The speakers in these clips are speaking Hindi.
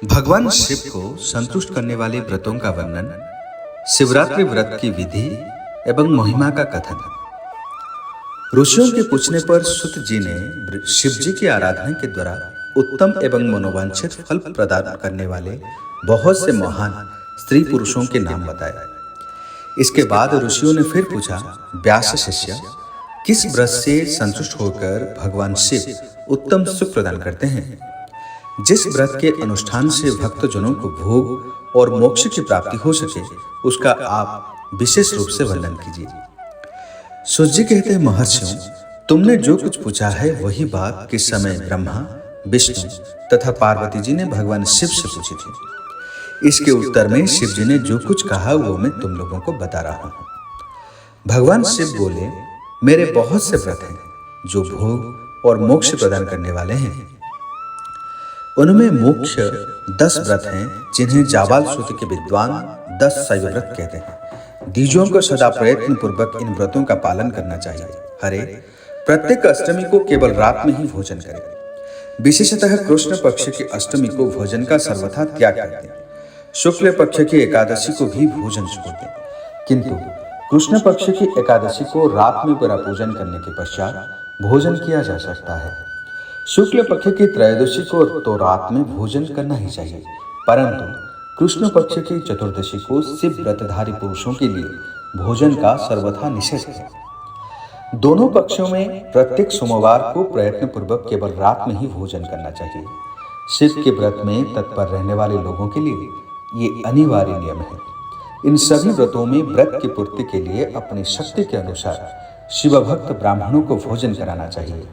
भगवान शिव को संतुष्ट करने वाले व्रतों का वर्णन, शिवरात्रि व्रत की विधि एवं महिमा का कथन। ऋषियों के पूछने पर सुत जी ने शिव जी की आराधना के द्वारा उत्तम एवं मनोवांछित फल प्रदान करने वाले बहुत से महान स्त्री पुरुषों के नाम बताए। इसके बाद ऋषियों ने फिर पूछा, व्यास शिष्य, किस व्रत से संतुष्ट होकर भगवान शिव उत्तम सुख प्रदान करते हैं? जिस व्रत के अनुष्ठान से भक्तजनों को भोग और मोक्ष की प्राप्ति हो सके, उसका आप विशेष रूप से वर्णन कीजिए। सूत जी कहते हैं, महर्षियों, तुमने जो कुछ पूछा है वही बात किस समय ब्रह्मा, विष्णु तथा पार्वती जी ने भगवान शिव से पूछी थी। इसके उत्तर में शिव जी ने जो कुछ कहा वो मैं तुम लोगों को बता रहा हूं। भगवान शिव बोले, मेरे बहुत से व्रत हैं जो भोग और मोक्ष प्रदान करने वाले हैं। उनमें मुख्य 10 व्रत हैं जिन्हें जाबाल सूत के विद्वान 10 शैव व्रत कहते हैं। द्विजों को सदा प्रयत्न पूर्वक इन व्रतों का पालन करना चाहिए। हरे, प्रत्येक अष्टमी को केवल रात में ही भोजन करें। विशेषतः कृष्ण पक्ष की अष्टमी को भोजन का सर्वथा त्याग कर दें। शुक्ल पक्ष की एकादशी को भी भोजन छोड़ दें, किंतु कृष्ण पक्ष की एकादशी को रात में पूरा पूजन करने के पश्चात भोजन किया जा सकता है। शुक्ल पक्ष की त्रयोदशी को तो रात में भोजन करना ही चाहिए, परंतु कृष्ण पक्ष की चतुर्दशी को शिव व्रतधारी पुरुषों के लिए भोजन का सर्वथा निषेध है। दोनों पक्षों में प्रत्येक सोमवार को प्रयत्न पूर्वक केवल रात में ही भोजन करना चाहिए। शिव के व्रत में तत्पर रहने वाले लोगों के लिए ये अनिवार्य नियम है। इन सभी व्रतों में व्रत की पूर्ति के लिए अपनी शक्ति के अनुसार शिवभक्त ब्राह्मणों को भोजन कराना चाहिए।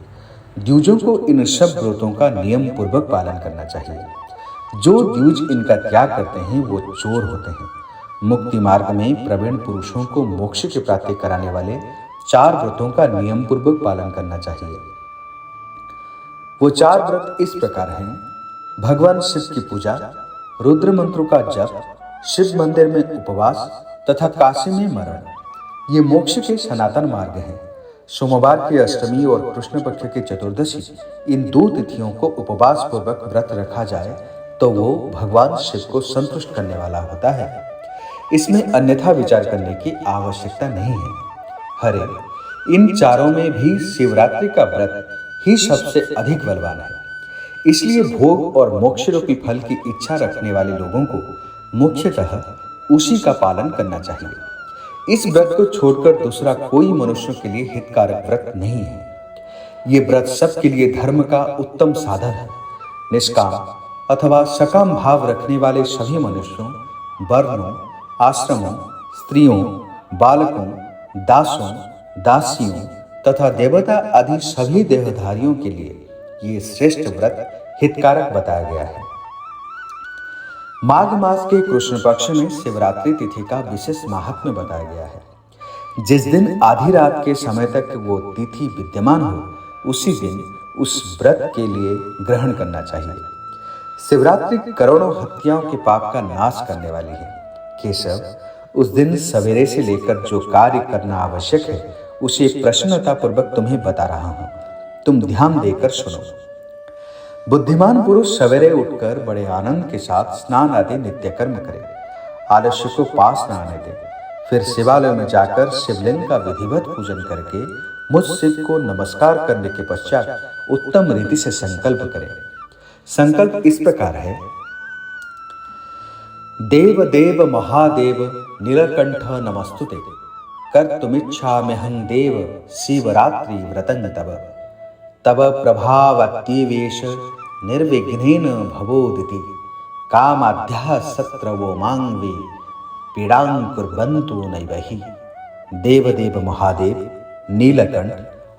द्विजों को इन सब व्रतों का नियम पूर्वक पालन करना चाहिए। जो द्विज इनका त्याग करते हैं वो चोर होते हैं। मुक्ति मार्ग में प्रवीण पुरुषों को मोक्ष की प्राप्ति कराने वाले 4 व्रतों का नियम पूर्वक पालन करना चाहिए। वो 4 व्रत इस प्रकार हैं: भगवान शिव की पूजा, रुद्र मंत्रों का जप, शिव मंदिर में उपवास तथा काशी में मरण। ये मोक्ष के सनातन मार्ग हैं। सोमवार की अष्टमी और कृष्ण पक्ष की चतुर्दशी, इन 2 तिथियों को उपवास पूर्वक व्रत रखा जाए तो वो भगवान शिव को संतुष्ट करने वाला होता है। इसमें अन्यथा विचार करने की आवश्यकता नहीं है। हरे, इन चारों में भी शिवरात्रि का व्रत ही सबसे अधिक बलवान है। इसलिए भोग और मोक्ष रूपी फल की इच्छा रखने वाले लोगों को मुख्यतः उसी का पालन करना चाहिए। इस व्रत को छोड़कर दूसरा कोई मनुष्यों के लिए हितकारक व्रत नहीं है। ये व्रत सबके लिए धर्म का उत्तम साधन है। निष्काम अथवा सकाम भाव रखने वाले सभी मनुष्यों, वर्णों, आश्रमों, स्त्रियों, बालकों, दासों, दासियों तथा देवता आदि सभी देहधारियों के लिए ये श्रेष्ठ व्रत हितकारक बताया गया है। माघ मास के कृष्ण पक्ष में शिवरात्रि तिथि का विशेष महात्म्य बताया गया है। जिस दिन आधी रात के समय तक वो तिथि विद्यमान हो, उसी दिन उस व्रत के लिए ग्रहण करना चाहिए। शिवरात्रि करोड़ों हत्याओं के पाप का नाश करने वाली है। केशव, उस दिन सवेरे से लेकर जो कार्य करना आवश्यक है उसे प्रसन्नता पूर्वक तुम्हें बता रहा हूं। तुम ध्यान देकर सुनो। बुद्धिमान पुरुष सवेरे उठकर बड़े आनंद के साथ स्नान आदि नित्य कर्म करे। आलस्य को पास न आने दे। फिर शिवालय में जाकर शिवलिंग का विधिवत पूजन करके मुझ शिव को नमस्कार करने के पश्चात उत्तम रीति से संकल्प करे। संकल्प इस प्रकार है: देव देव महादेव नीलकंठ नमस्तुते, कर्तुमिच्छाम्यहं देव शिवरात्रि व्रतं तव। तव प्रभावत्येवेश निर्विघ्नेन भवोदिति, कामाद्याः शत्रवो मां वे पीड़ां कुर्वन्तु नैवहि। देव देव महादेव नीलकंठ,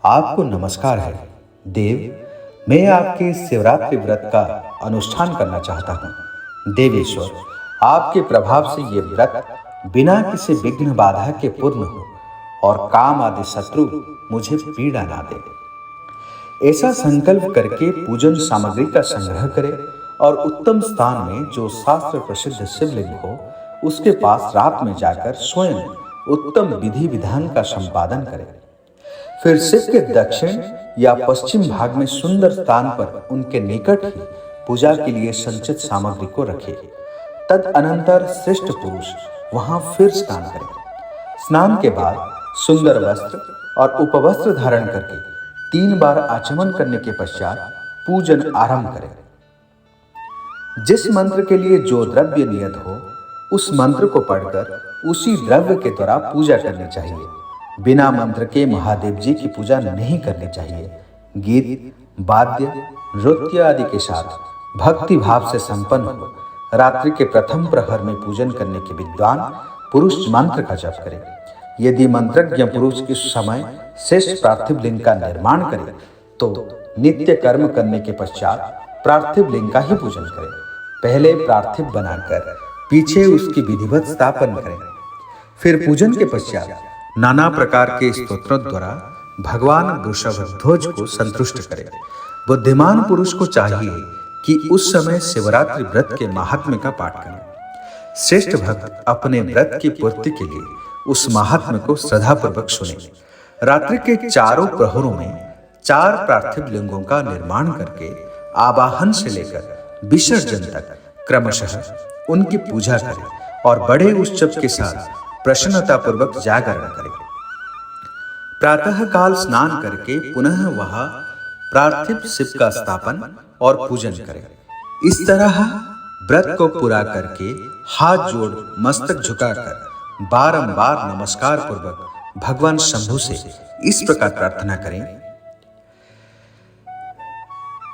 आपको नमस्कार है। देव, मैं आपके शिवरात्रि व्रत का अनुष्ठान करना चाहता हूँ। देवेश्वर, आपके प्रभाव से ये व्रत बिना किसी विघ्न बाधा के पूर्ण हो और काम आदि शत्रु मुझे पीड़ा ना दे। ऐसा संकल्प करके पूजन सामग्री का संग्रह करें और उत्तम स्थान में जो शास्त्र प्रसिद्ध शिवलिंग हो उसके पास रात में जाकर स्वयं उत्तम विधि विधान का संपादन करें। फिर शिव के दक्षिण या पश्चिम भाग में सुंदर स्थान पर उनके निकट ही पूजा के लिए संचित सामग्री को रखे। तदअनंतर श्रेष्ठ पुरुष वहां फिर स्नान करें। स्नान के बाद सुंदर वस्त्र और उपवस्त्र धारण करके 3 बार आचमन करने के पश्चात पूजन आरंभ करें। जिस मंत्र के लिए जो द्रव्य नियत हो उस मंत्र को पढ़कर उसी द्रव्य के द्वारा पूजा करनी चाहिए। बिना मंत्र के महादेव जी की पूजा नहीं करनी चाहिए। गीत, वाद्य, नृत्य आदि के साथ भक्ति भाव से संपन्न हो रात्रि के प्रथम प्रहर में पूजन करने के विद्वान पुरुष मंत्र का जप करें। यदि मंत्रज्ञ पुरुष इस समय श्रेष्ठ पार्थिव लिंग का निर्माण करे तो नित्य कर्म करने के पश्चात पार्थिव लिंग का ही पूजन करें। पहले पार्थिव बनाकर पीछे उसकी विधिवत स्थापन करें। फिर पूजन के पश्चात नाना प्रकार के स्तोत्रों द्वारा भगवान वृषभध्वज को संतुष्ट करें। बुद्धिमान पुरुष को चाहिए कि उस समय शिवरात्रि व्रत के महात्म्य का पाठ करें। श्रेष्ठ भक्त अपने व्रत की पूर्ति के लिए उस महात्म्य को श्रद्धापूर्वक सुने। रात्रि के चारों प्रहरों में 4 पार्थिव लिंगों का निर्माण करके आवाहन से लेकर विसर्जन तक क्रमशः उनकी पूजा करें और बड़े उत्सव के साथ प्रसन्नतापूर्वक जागरण करें। प्रातः काल स्नान करके पुनः वहां पार्थिव शिव का स्थापन और पूजन करें। इस तरह व्रत को पूरा करके हाथ जोड़ मस्तक झुकाकर बारंबार नमस्कार पूर्वक भगवान शंभु से इस प्रकार प्रार्थना करें।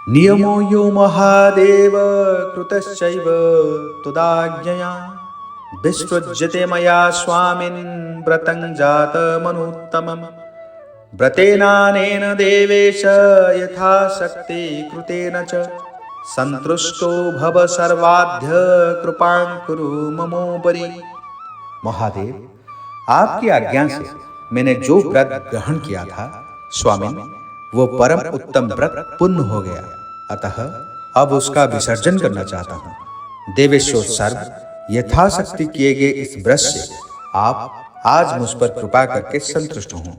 नियमो यो महादेव कृतश्चैव तुदाज्ञया विसृज्यते मया स्वामिन् व्रतं जातमनुत्तमम् व्रतेनानेन देवेश यथाशक्ति कृतेन च संतुष्टो भव सर्वाद्य कृपां कुरु ममोपरि। महादेव, आपकी आज्ञा से मैंने जो व्रत ग्रहण किया था स्वामी, वो परम उत्तम व्रत पूर्ण हो गया, अतः अब उसका विसर्जन करना चाहता हूँ। देवेश्वर सर्व यथाशक्ति किए गए इस व्रत से आप आज मुझ पर कृपा करके संतुष्ट हों।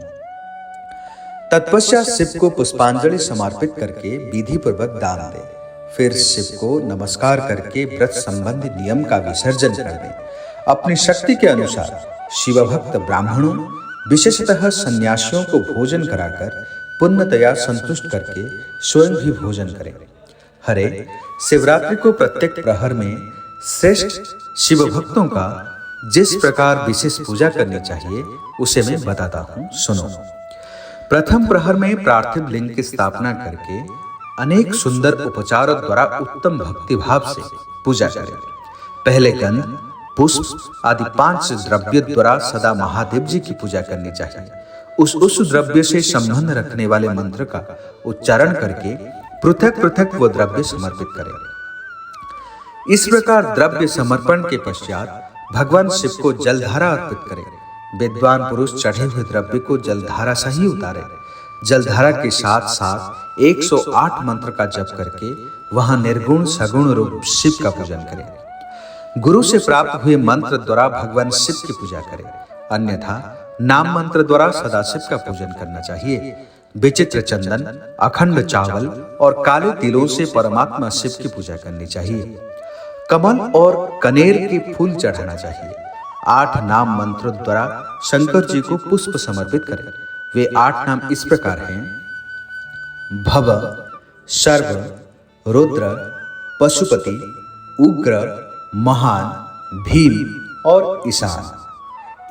तत्पश्चात शिव को पुष्पांजलि समर्पित करके विधि पूर्वक दान दें। फिर शिव को नमस्कार करके व्रत संबंधी नियम का विसर्जन कर दें। अपनी शक्ति के अनुसार शिवभक्त ब्राह्मणों विशेषतः सन्यासियों को भोजन कराकर पुण्यतया संतुष्ट करके स्वयं भी भोजन करें। हरे, शिवरात्रि को प्रत्येक प्रहर में श्रेष्ठ शिव भक्तों का जिस प्रकार विशेष पूजा करनी चाहिए उसे मैं बताता हूँ, सुनो। प्रथम प्रहर में पार्थिव लिंग की स्थापना करके अनेक सुंदर उपचारों द्वारा उत्तम भक्ति भाव से पूजा करें। पहले गंध, पुष्प आदि 5 द्रव्य द्वारा सदा महादेव जी की पूजा करनी चाहिए। उस द्रव्य से संबंध रखने वाले मंत्र का उच्चारण करके पृथक पृथक वो द्रव्य समर्पित करें। इस प्रकार द्रव्य समर्पण के पश्चात भगवान शिव को जलधारा अर्पित करें। विद्वान पुरुष चढ़े हुए द्रव्य को जलधारा से ही उतारे। जलधारा के साथ साथ 108 मंत्र का जप करके वहां निर्गुण सगुण रूप शिव का पूजन करें। गुरु से प्राप्त हुए मंत्र द्वारा भगवान शिव की पूजा करें, अन्यथा नाम मंत्र द्वारा सदाशिव का पूजन करना चाहिए। विचित्र चंदन, अखंड चावल और काले तिलों से परमात्मा शिव की पूजा करनी चाहिए। कमल और कनेर के फूल चढ़ाना चाहिए। 8 नाम मंत्रों द्वारा शंकर जी को पुष्प समर्पित करें। वे 8 नाम इस प्रकार हैं: भव, सर्व, रुद्र, पशुपति, उग्र, महान, भीम और ईशान।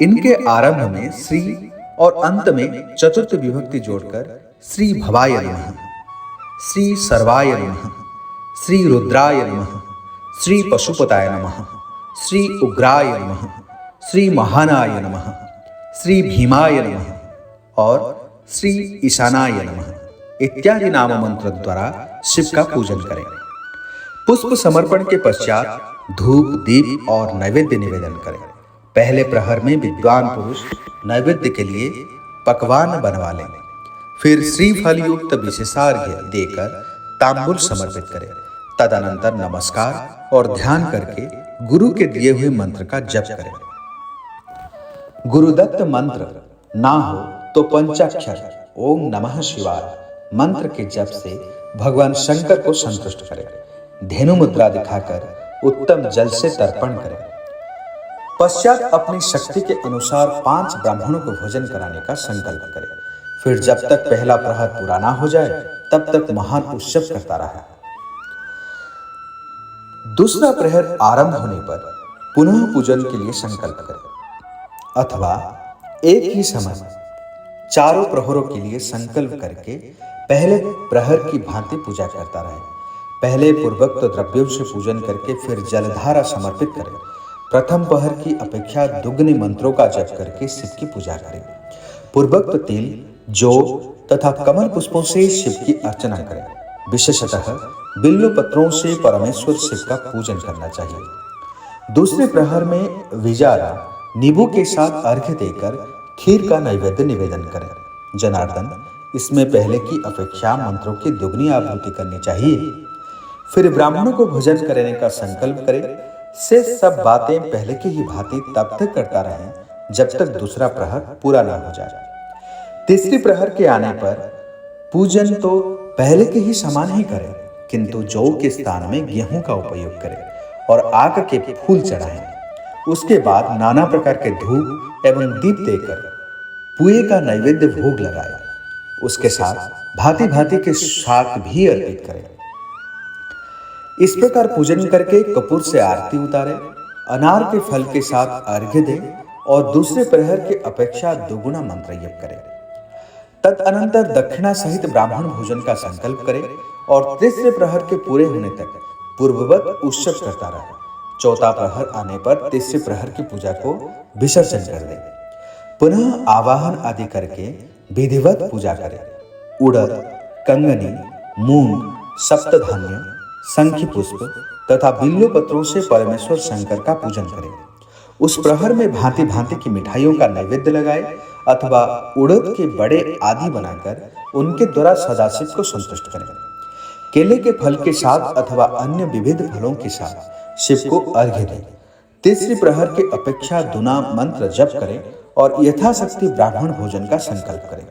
इनके आरंभ में श्री और अंत में चतुर्थ विभक्ति जोड़कर श्री भवाय नमः, श्री सर्वाय नमः, श्री रुद्राय नमः, श्री पशुपताय नमः, श्री उग्राय नमः, श्री महानाय नमः, श्री भीमाय नमः और श्री ईशानाय नमः इत्यादि नाम मंत्र द्वारा शिव का पूजन करें। पुष्प समर्पण के पश्चात धूप, दीप और नैवेद्य निवेदन करें। पहले प्रहर में विद्वान पुरुष नैवेद्य के लिए पकवान बनवा लें। फिर श्रीफल युक्त विशेषार्घ्य देकर तांबूल समर्पित करें। तदनंतर नमस्कार और ध्यान करके गुरु के दिए हुए मंत्र का जप करें। गुरुदत्त मंत्र ना हो तो पंचाक्षर ओम नमः शिवाय मंत्र के जप से भगवान शंकर को संतुष्ट करें। धेनु मुद्रा दिखाकर उत्तम जल से तर्पण करें। पश्चात अपनी शक्ति के अनुसार 5 ब्राह्मणों को भोजन कराने का संकल्प करें। फिर जब तक पहला प्रहर पूरा ना हो जाए तब तक महान उत्सव करता रहा। दूसरा प्रहर आरंभ होने पर पुनः पूजन के लिए संकल्प करें, अथवा एक ही समय चारों प्रहरों के लिए संकल्प करके पहले प्रहर की भांति पूजा करता रहे। पहले पूर्वोक्त द्रव्यों से पूजन करके फिर जलधारा समर्पित करें। प्रथम प्रहर की अपेक्षा दुगने मंत्रों का जप करके शिव की पूजा करें। पूर्वोक्त तिल, जौ तथा कमल पुष्पों से शिव की अर्चना करें। विशेषतः बिल्व पत्रों से परमेश्वर शिव का पूजन करना चाहिए। दूसरे प्रहर में विजारा नींबू के साथ अर्घ्य देकर खीर का नैवेद्य निवेदन करें। जनार्दन, इसमें पहले की अपेक्षा मंत्रों की दुगनी आपूर्ति करनी चाहिए। फिर ब्राह्मणों को भोजन करने का संकल्प करें। से सब बातें पहले की ही भांति तब तक करता रहे जब तक दूसरा प्रहर पूरा न हो जाए। तीसरी प्रहर के आने पर पूजन तो पहले के ही समान ही करें, किंतु जौ के स्थान में गेहूं का उपयोग करें और आग के फूल चढ़ाएं। उसके बाद नाना प्रकार के धूप एवं दीप देकर पुए का नैवेद्य भोग लगाए। उसके साथ भांति भांति के शाक भी अर्पित करें। इस प्रकार पूजन करके कपूर से आरती उतारे, अनार के फल के साथ अर्घ्य दें और दूसरे प्रहर की अपेक्षा दुगुना मंत्र जप करें। तदअनंतर दक्षिणा सहित ब्राह्मण भोजन का संकल्प करें और तीसरे प्रहर के पूरे होने तक पूर्ववत उत्सव करता रहे। चौथा प्रहर आने पर तीसरे प्रहर की पूजा को विसर्जन कर दें। पुनः आवाहन आदि करके विधिवत पूजा करें। उड़द, कंगनी, मूंग, सप्तधान्य, शंखी पुष्प तथा बिल्व पत्रों से परमेश्वर शंकर का पूजन करें। उस प्रहर में भांति भांति की मिठाइयों का नैवेद्य लगाए अथवा उड़द के बड़े आदि बनाकर उनके द्वारा सदाशिव को संतुष्ट करें। केले के फल के साथ अथवा अन्य विविध फलों के साथ शिव को अर्घ्य दें। तीसरी प्रहर की अपेक्षा दुना मंत्र जप करें और यथाशक्ति ब्राह्मण भोजन का संकल्प करें।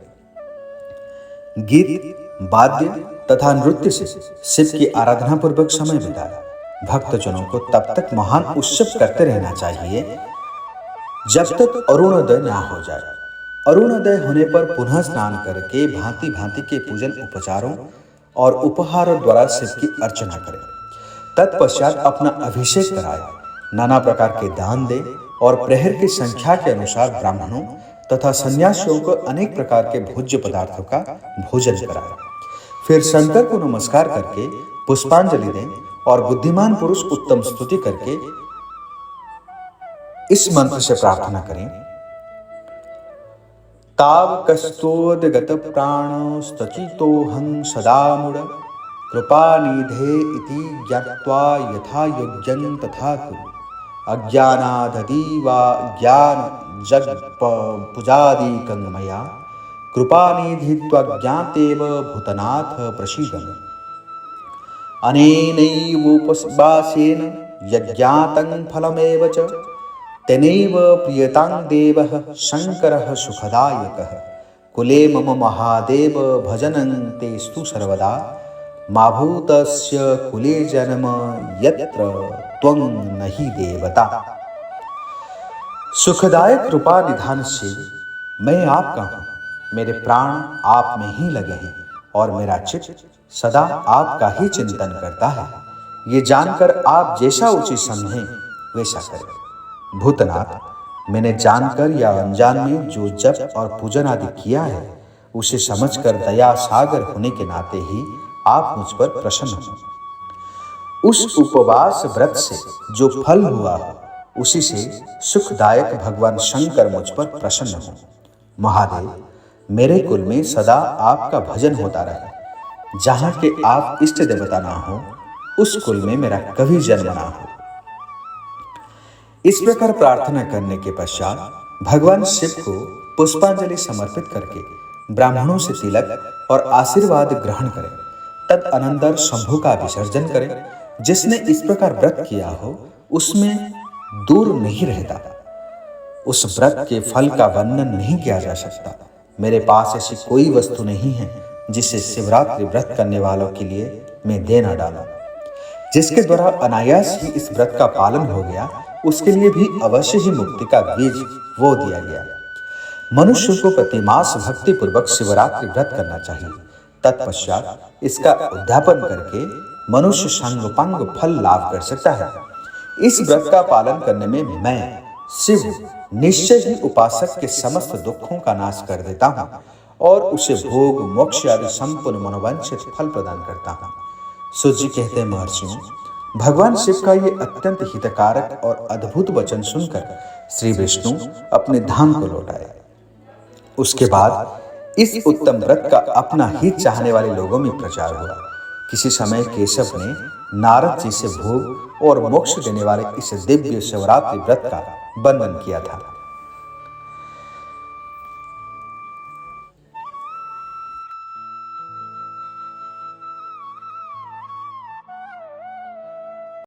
गीत, वाद्य तथा नृत्य से शिव की आराधना पूर्वक समय बिताए। भक्तजनों को तब तक महान उत्सव करते रहना चाहिए जब तक अरुणोदय ना हो जाए। अरुणोदय होने पर पुनः स्नान करके भांति भांति के पूजन उपचारों और उपहारों द्वारा शिव की अर्चना करें। तत्पश्चात अपना अभिषेक कराए, नाना प्रकार के दान दे और प्रहर की संख्या के अनुसार ब्राह्मणों तथा सन्यासियों को अनेक प्रकार के भोज्य पदार्थों का भोजन कराए। फिर शंकर को नमस्कार करके पुष्पांजलि दें और बुद्धिमान पुरुष उत्तम स्तुति करके इस मंत्र से प्रार्थना करें। ताव कस्तोदगत प्राण स्तचितोहं सदा मुड़ कृपानिधे इति ज्ञात्वा यथा योग्यं तथा कुरु। अज्ञानादधि वा ज्ञान जग पूजादिकं मया कृपानिधि त्वज्ञातेव भूतनाथ प्रसीद मे। अनेनैवोपवासेन यज्ञातं फलमेव च तेनैव प्रीयतां देवः शंकरः सुखदायकः। कुले मम महादेव भजनं तेस्तु सर्वदा मा भूतस्य कुले जन्म यत्र त्वं नहि देवता। सुखदायक कृपा निधान से मैं आपका हूँ, मेरे प्राण आप में ही लगे हैं और मेरा चित्त सदा आपका ही चिंतन करता है। ये जानकर आप जैसा उचित समझें वैसा करें। भूतनाथ, मैंने जानकर या अनजान में जो जप और पूजन आदि किया है उसे समझकर दया सागर होने के नाते ही आप मुझ पर प्रसन्न हो। उस उपवास व्रत से जो फल हुआ उसी से सुखदायक भगवान शंकर मुझ पर प्रसन्न हो। महादेव, मेरे कुल में सदा आपका भजन होता रहे। जहाँ के आप इष्ट देवता ना हो उस कुल में मेरा कभी जन्म ना हो। इस प्रकार प्रार्थना करने के पश्चात भगवान शिव को पुष्पांजलि समर्पित करके ब्राह्मणों से तिलक और आशीर्वाद ग्रहण करें। तदअनंतर शंभु का विसर्जन करें। जिसने इस प्रकार व्रत किया हो उसमें दूर नहीं रहता। उस व्रत के फल का वर्णन नहीं किया जा सकता। मेरे पास ऐसी कोई वस्तु नहीं है जिसे शिवरात्रि व्रत करने वालों के लिए मैं दे न डालूं। जिसके द्वारा अनायास ही इस व्रत का पालन हो गया, उसके लिए भी अवश्य ही मुक्ति का बीज वो दिया गया। मनुष्य को प्रतिमास भक्ति पूर्वक शिवरात्रि व्रत करना चाहिए। तत्पश्चात इसका उद्यापन करके मनुष्य सांगोपांग फल लाभ कर सकता है। इस व्रत का पालन करने में मैं शिव निश्चय ही उपासक के समस्त दुखों का नाश कर देता हूँ और उसे भोग मोक्ष आदि संपूर्ण मनोवांछित फल प्रदान करता हूँ। सूत जी कहते हैं, महर्षियों, भगवान शिव का ये अत्यंत हितकारक और अद्भुत वचन सुनकर श्री विष्णु अपने धाम को लौट आए। उसके बाद इस उत्तम व्रत का अपना हित चाहने वाले लोगों में प्रचार हुआ। किसी समय केशव ने नारद जी से भोग और मोक्ष देने वाले इस दिव्य शिवरात्रि व्रत का वर्णन किया था।